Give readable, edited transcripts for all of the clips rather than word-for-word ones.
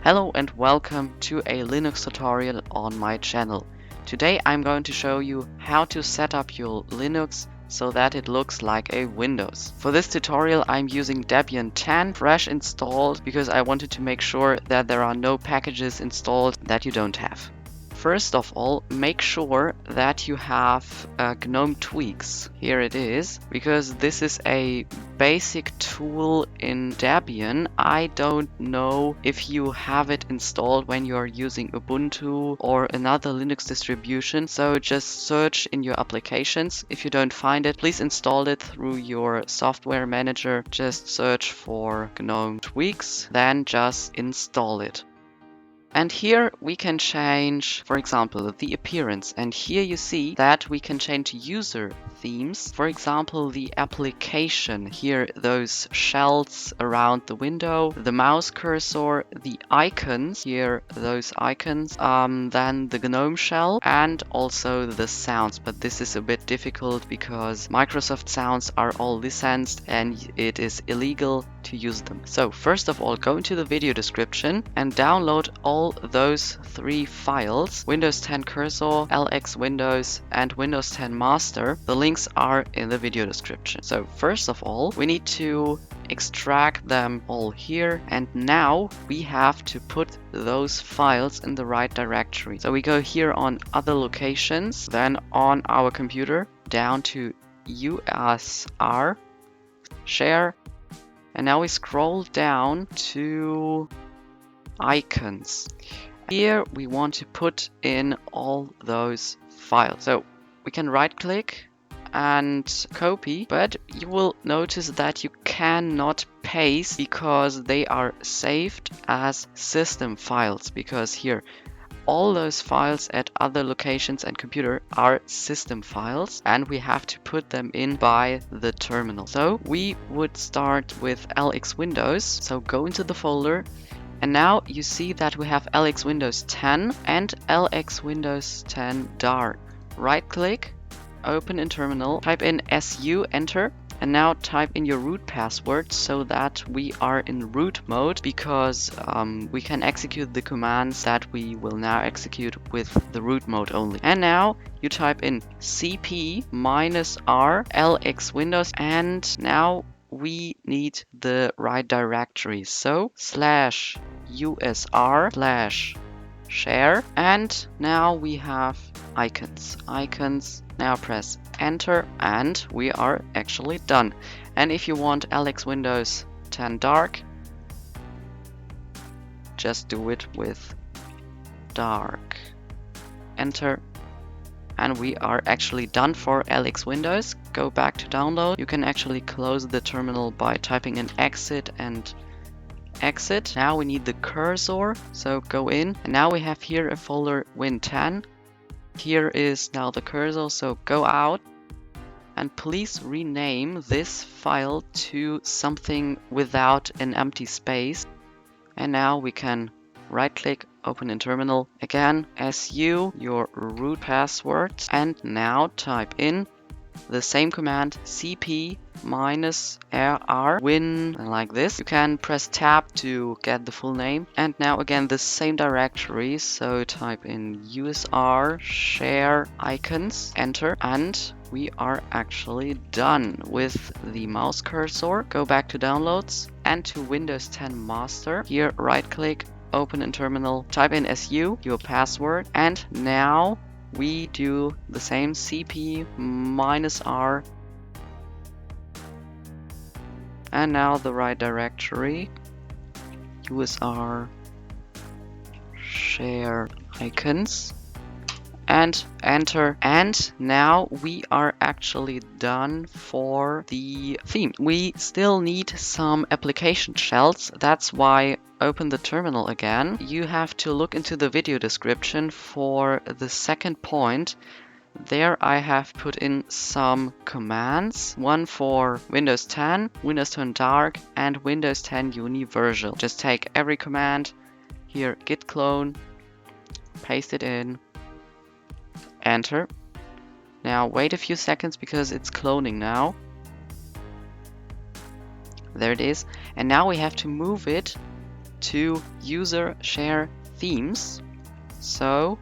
Hello and welcome to a Linux tutorial on my channel. Today I'm going to show you how to set up your Linux so that it looks like a Windows. For this tutorial I'm using Debian 10 fresh installed because I wanted to make sure that there are no packages installed that you don't have. First of all, make sure that you have Gnome tweaks. Here it is, because this is a basic tool in Debian. I don't know if you have it installed when you're using Ubuntu or another Linux distribution, so just search in your applications. If you don't find it, please install it through your software manager. Just search for Gnome tweaks, then just install it. And here we can change, for example, the appearance. And here you see that we can change user themes. For example, the application. Here, those shells around the window, the mouse cursor, the icons. Here, those icons. Then the GNOME shell and also the sounds. But this is a bit difficult because Microsoft sounds are all licensed and it is illegal to use them. So first of all, go into the video description and download all those three files: Windows 10 Cursor, LxWindows, and Windows 10 Master. The links are in the video description. So first of all, we need to extract them all here, and now we have to put those files in the right directory. So we go here on other locations, then on our computer down to USR, share, and now we scroll down to icons. Here we want to put in all those files. So we can right click and copy, but you will notice that you cannot paste because they are saved as system files, because here all those files at other locations and computer are system files and we have to put them in by the terminal. So we would start with LxWindows. So go into the folder, and now you see that we have LxWindows 10 and LxWindows 10 Dark. Right click, open in terminal, type in su, enter, and now type in your root password so that we are in root mode, because we can execute the commands that we will now execute with the root mode only. And now you type in cp -r LxWindows, and now we need the right directory. So /usr/share, and now we have icons. Now press enter and we are actually done. And if you want LxWindows 10 Dark, just do it with dark. Enter. And we are actually done for LxWindows. Go back to download. You can actually close the terminal by typing in exit and exit. Now we need the cursor, so go in. And now we have here a folder Win10. Here is now the cursor, so go out. And please rename this file to something without an empty space. And now we can right click, open in terminal, again su your root password, and now type in the same command cp -r win, like this. You can press tab to get the full name, and now again the same directory, so type in usr share icons, enter, and we are actually done with the mouse cursor. Go back to downloads and to Windows 10 Master. Here right click, open in terminal, type in su your password, and now we do the same cp -r, and now the right directory, usr share icons, and enter. And now we are actually done for the theme. We still need some application shells. That's why open the terminal again. You have to look into the video description for the second point. There I have put in some commands, one for Windows 10, Windows 10 Dark, and Windows 10 Universal. Just take every command, here git clone, paste it in, enter. Now wait a few seconds because it's cloning now. There it is. And now we have to move it to user share themes. So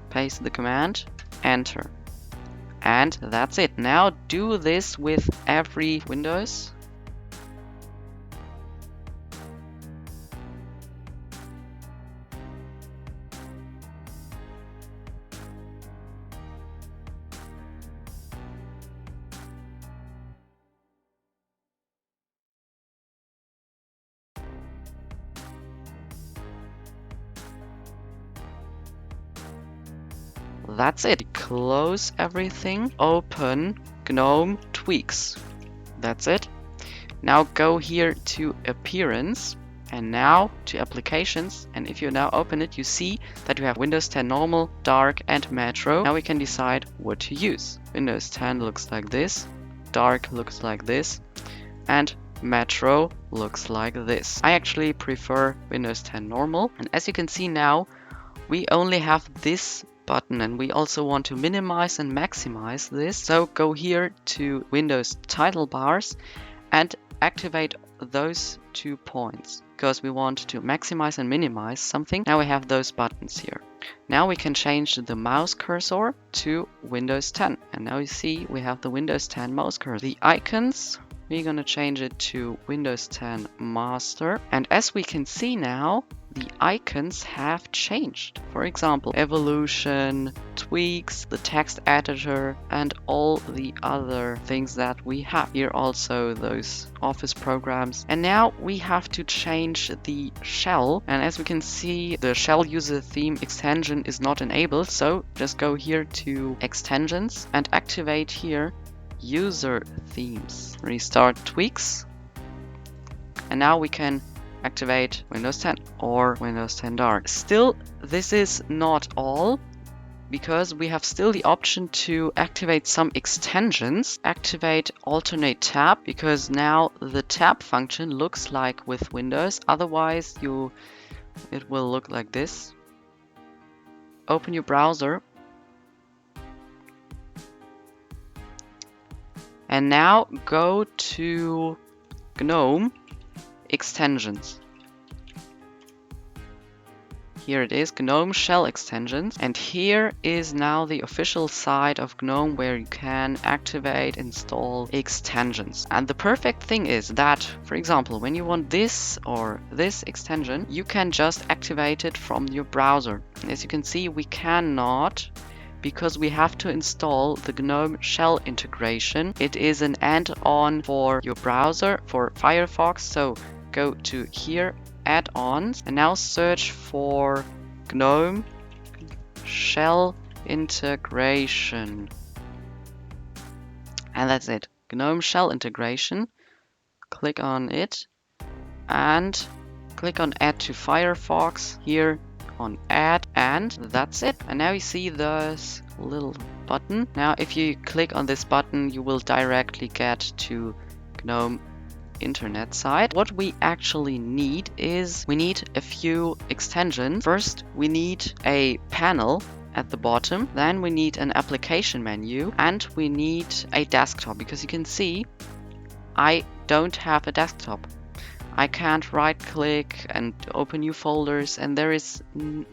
paste the command, enter. And that's it. Now do this with every Windows. That's it. Close everything. Open Gnome tweaks. That's it. Now go here to Appearance and now to Applications. And if you now open it, you see that you have Windows 10 Normal, Dark and Metro. Now we can decide what to use. Windows 10 looks like this. Dark looks like this. And Metro looks like this. I actually prefer Windows 10 Normal. And as you can see now, we only have this button, and we also want to minimize and maximize this. So go here to Windows title bars and activate those 2 points because we want to maximize and minimize something. Now we have those buttons here. Now we can change the mouse cursor to Windows 10, and now you see we have the Windows 10 mouse cursor. The icons, we're gonna change it to Windows 10 Master, and as we can see now, the icons have changed. For example, evolution, tweaks, the text editor, and all the other things that we have. Here also those office programs. And now we have to change the shell. And as we can see, the shell user theme extension is not enabled. So just go here to extensions and activate here user themes. Restart tweaks. And now we can activate Windows 10 or Windows 10 Dark. Still, this is not all, because we have still the option to activate some extensions. Activate Alternatetab, because now the tab function looks like with Windows. Otherwise, it will look like this. Open your browser. And now go to Gnome extensions. Here it is, Gnome shell extensions, and here is now the official site of Gnome where you can activate, install extensions. And the perfect thing is that, for example, when you want this or this extension, you can just activate it from your browser. And as you can see, we cannot, because we have to install the Gnome shell integration. It is an add-on for your browser, for Firefox. So go to here, add-ons, and now search for Gnome shell integration. And that's it. Gnome shell integration. Click on it and click on add to Firefox here on add, and that's it. And now you see this little button. Now if you click on this button, you will directly get to Gnome internet site. What we actually need is we need a few extensions. First, we need a panel at the bottom. Then we need an application menu, and we need a desktop, because you can see I don't have a desktop. I can't right click and open new folders, and there is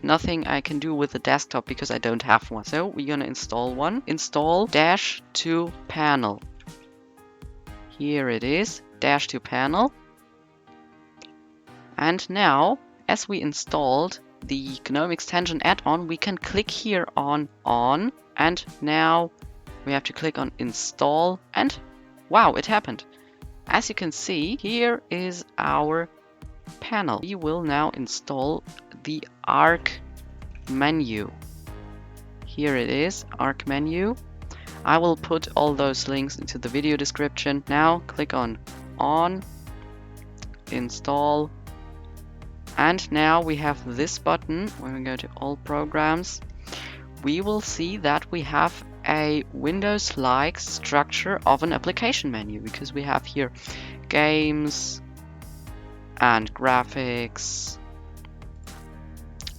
nothing I can do with the desktop because I don't have one. So we're gonna install one. Install -to panel. Here it is, -to panel. And now, as we installed the Gnome extension add-on, we can click here on on, and now we have to click on install, and wow, it happened. As you can see, here is our panel. We will now install the arc menu. Here it is, arc menu. I will put all those links into the video description. Now click on install, and now we have this button. When we go to all programs, we will see that we have a Windows-like structure of an application menu, because we have here games and graphics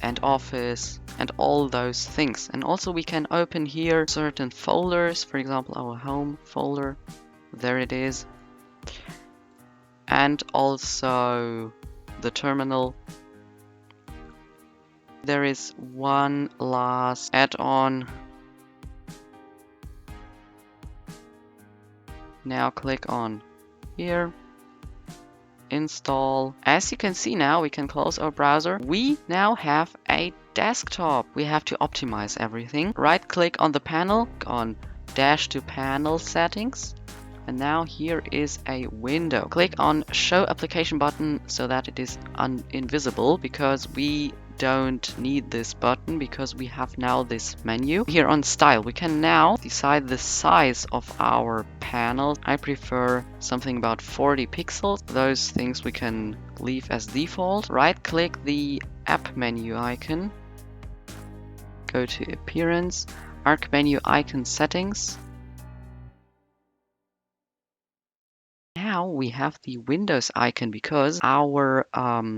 and office and all those things. And also we can open here certain folders, for example our home folder, there it is, and also the terminal. There is one last add-on. Now click on here, install. As you can see now, we can close our browser. We now have a desktop. We have to optimize everything. Right click on the panel, on dash to panel settings. And now here is a window. Click on show application button so that it is invisible, because we don't need this button because we have now this menu. Here on style, we can now decide the size of our panel. I prefer something about 40 pixels. Those things we can leave as default. Right click the app menu icon. Go to appearance, arc menu icon settings. Now we have the Windows icon because our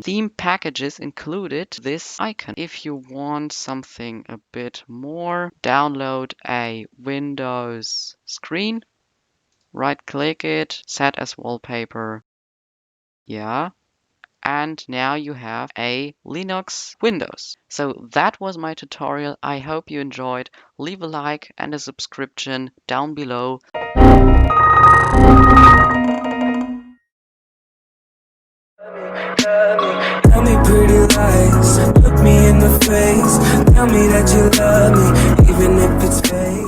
theme packages included this icon. If you want something a bit more, download a Windows screen, right click it, set as wallpaper. Yeah. And now you have a Linux Windows. So that was my tutorial. I hope you enjoyed. Leave a like and a subscription down below. Tell me pretty lies, look me in the face. Tell me that you love me, even if it's fake.